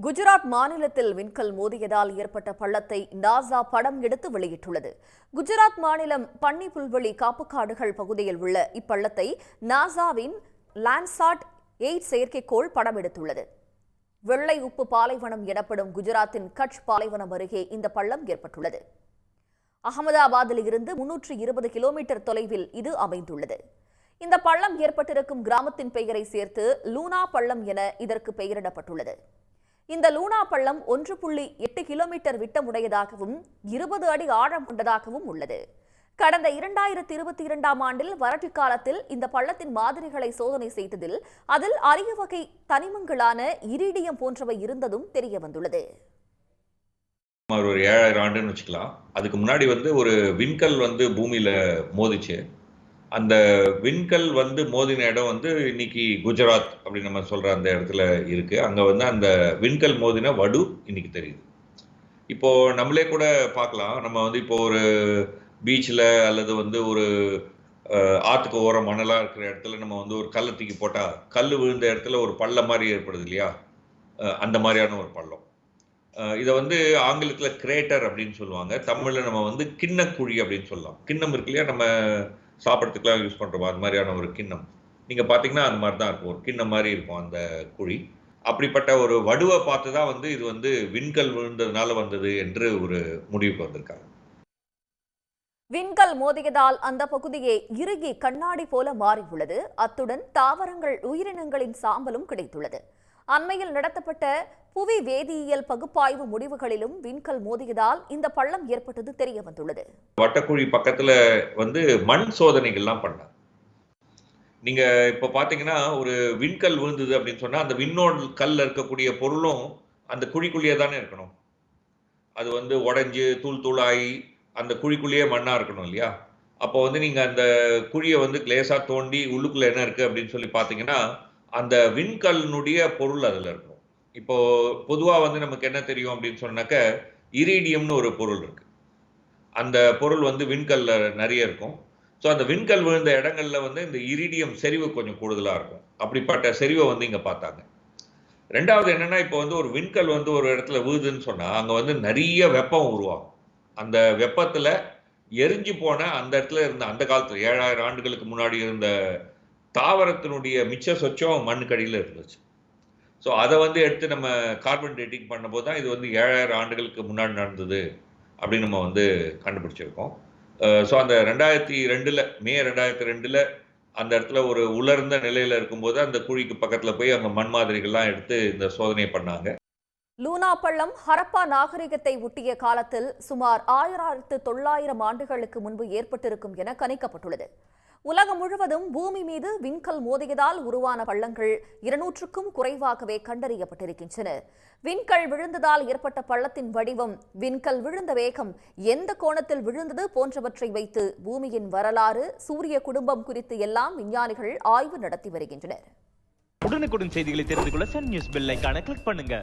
குஜராத் மாநிலத்தில் விண்கல் மோதியதால் ஏற்பட்ட பள்ளத்தை நாசா படம் எடுத்து வெளியிட்டுள்ளது. குஜராத் மாநிலம் பன்னி புல்வெளி காப்புக்காடுகள் பகுதியில் உள்ள இப்பள்ளத்தை நாசாவின் லாண்ட்சாட் 8 செயற்கைக்கோள் படம் எடுத்துள்ளது. வெள்ளை உப்பு பாலைவனம் எனப்படும் குஜராத்தின் கட்ச் பாலைவனம் அருகே இந்த பள்ளம் ஏற்பட்டுள்ளது. அகமதாபாத்தில் இருந்து 320 கிலோமீட்டர் தொலைவில் இது அமைந்துள்ளது. இந்த பள்ளம் ஏற்பட்டிருக்கும் கிராமத்தின் பெயரை சேர்த்து லூனா பள்ளம் என இதற்கு பெயரிடப்பட்டுள்ளது. இந்த லூனா பள்ளம் 1.8 கிலோமீட்டர் விட்டமுடையதாகவும் 20 அடி ஆழம் கொண்டதாகவும் உள்ளது. கடந்த 2022ஆம் ஆண்டில் வறட்சி காலத்தில் இந்த பள்ளத்தின் மாதிரிகளை சோதனை செய்ததில் அதில் அரிய வகை தனிமங்களான இரிடியம் போன்றவை இருந்ததும் தெரிய வந்துள்ளது. ஒரு 7000 ஆண்டுன்னு வச்சுக்கலாம். அதுக்கு முன்னாடி ஒரு விண்கல் பூமியில மோதிச்சு. அந்த விண்கல் மோதின இடம் இன்னைக்கு குஜராத் அப்படின்னு நம்ம சொல்ற அந்த இடத்துல இருக்கு. அங்க அந்த விண்கல் மோதின வடு இன்னைக்கு தெரியுது. இப்போ நம்மளே கூட பார்க்கலாம். நம்ம இப்போ ஒரு பீச்சில் அல்லது ஒரு ஆற்றுக்கு ஓர மணலாக இருக்கிற இடத்துல நம்ம ஒரு கல்லை தூக்கி போட்டால் கல் விழுந்த இடத்துல ஒரு பள்ளம் மாதிரி ஏற்படுது இல்லையா? அந்த மாதிரியான ஒரு பள்ளம். இதை ஆங்கிலத்தில் கிரேட்டர் அப்படின்னு சொல்லுவாங்க. தமிழில் நம்ம கிண்ணக்குழி அப்படின்னு சொல்லலாம். கிண்ணம் இருக்கு இல்லையா, நம்ம சாப்பிட்றதுக்கெல்லாம் யூஸ் பண்ணுறோம். அது மாதிரியான ஒரு கிண்ணம் நீங்கள் பார்த்தீங்கன்னா அந்த மாதிரி தான் இருக்கும். ஒரு கிண்ணம் மாதிரி இருக்கும் அந்த குழி. அப்படிப்பட்ட ஒரு வடுவை பார்த்து தான் இது விண்கல் விழுந்ததுனால வந்தது என்று ஒரு முடிவுக்கு வந்திருக்காங்க. விண்கல் மோதியதால் அந்த பகுதியை இறுகி கண்ணாடி போல மாறியுள்ளது. அத்துடன் தாவரங்கள் உயிரினங்களின் சாம்பலும் கிடைத்துள்ளது. அண்மையில் நடத்தப்பட்ட புவி வேதியியல் பகுப்பாய்வு முடிவுகளிலும் விண்கல் மோதியதால் இந்த பள்ளம் ஏற்பட்டது தெரிய வந்துள்ளது. வட்டக்குழி பக்கத்துல மண் சோதனைகள்லாம் பண்ணாங்க. நீங்க இப்ப பாத்தீங்கன்னா ஒரு விண்கல் விழுந்தது அப்படின்னு சொன்னா அந்த விண்ணோடு கல்ல இருக்கக்கூடிய பொருளும் அந்த குழிக்குள்ளேயே தானே இருக்கணும். அது உடைஞ்சு தூள் தூளாகி அந்த குழிக்குள்ளேயே மண்ணா இருக்கணும் இல்லையா? அப்போ நீங்க அந்த குழியை லேசா தோண்டி உள்ளுக்குள்ள என்ன இருக்கு அப்படின்னு சொல்லி பாத்தீங்கன்னா அந்த விண்கல்னுடைய பொருள் அதுல இருக்கும். இப்போ பொதுவா நமக்கு என்ன தெரியும் அப்படின்னு சொன்னாக்க இரிடியம்னு ஒரு பொருள் இருக்கு. அந்த பொருள் விண்கல்ல நிறைய இருக்கும். ஸோ அந்த விண்கல் விழுந்த இடங்கள்ல இந்த இரிடியம் செறிவு கொஞ்சம் கூடுதலா இருக்கும். அப்படிப்பட்ட செறிவை இங்க பார்த்தாங்க. ரெண்டாவது என்னன்னா, இப்போ ஒரு விண்கல் ஒரு இடத்துல விழுதுன்னு சொன்னா அங்க நிறைய வெப்பம் உருவாகும். அந்த வெப்பத்துல எரிஞ்சு போன அந்த இடத்துல இருந்த அந்த காலத்துல 7000 ஆண்டுகளுக்கு முன்னாடி இருந்த தாவரத்தினுடைய மிச்ச சொச்சம் மண்ணுக்கடியில் இருந்துச்சு. ஸோ அதை எடுத்து நம்ம கார்பன் டேட்டிங் பண்ணும்போது தான் இது 7000 ஆண்டுகளுக்கு முன்னாடி நடந்தது அப்படின்னு நம்ம கண்டுபிடிச்சிருக்கோம். ஸோ அந்த 2002 மே 2002 அந்த இடத்துல ஒரு உலர்ந்த நிலையில இருக்கும்போது அந்த குழிக்கு பக்கத்துல போய் அங்க மண் மாதிரிகள்லாம் எடுத்து இந்த சோதனை பண்ணாங்க. லூனா பள்ளம் ஹரப்பா நாகரிகத்தை ஒட்டிய காலத்தில் சுமார் 1900 ஆண்டுகளுக்கு முன்பு ஏற்பட்டிருக்கும் என கணிக்கப்பட்டுள்ளது. உலகம் முழுவதும் பூமி மீது விண்கல் மோதியதால் உருவான பள்ளங்கள் 200க்கும் குறைவாகவே கண்டறியப்பட்டிருக்கின்றன. விண்கல் விழுந்ததால் ஏற்பட்ட பள்ளத்தின் வடிவம், விண்கல் விழுந்த வேகம், எந்த கோணத்தில் விழுந்தது போன்றவற்றை வைத்து பூமியின் வரலாறு, சூரிய குடும்பம் குறித்து எல்லாம் விஞ்ஞானிகள் ஆய்வு நடத்தி வருகின்றனர். உடனுக்குடன் செய்திகளை தெரிந்து கொள்ள சன் நியூஸ் பெல் ஐகானை கிளிக் பண்ணுங்க.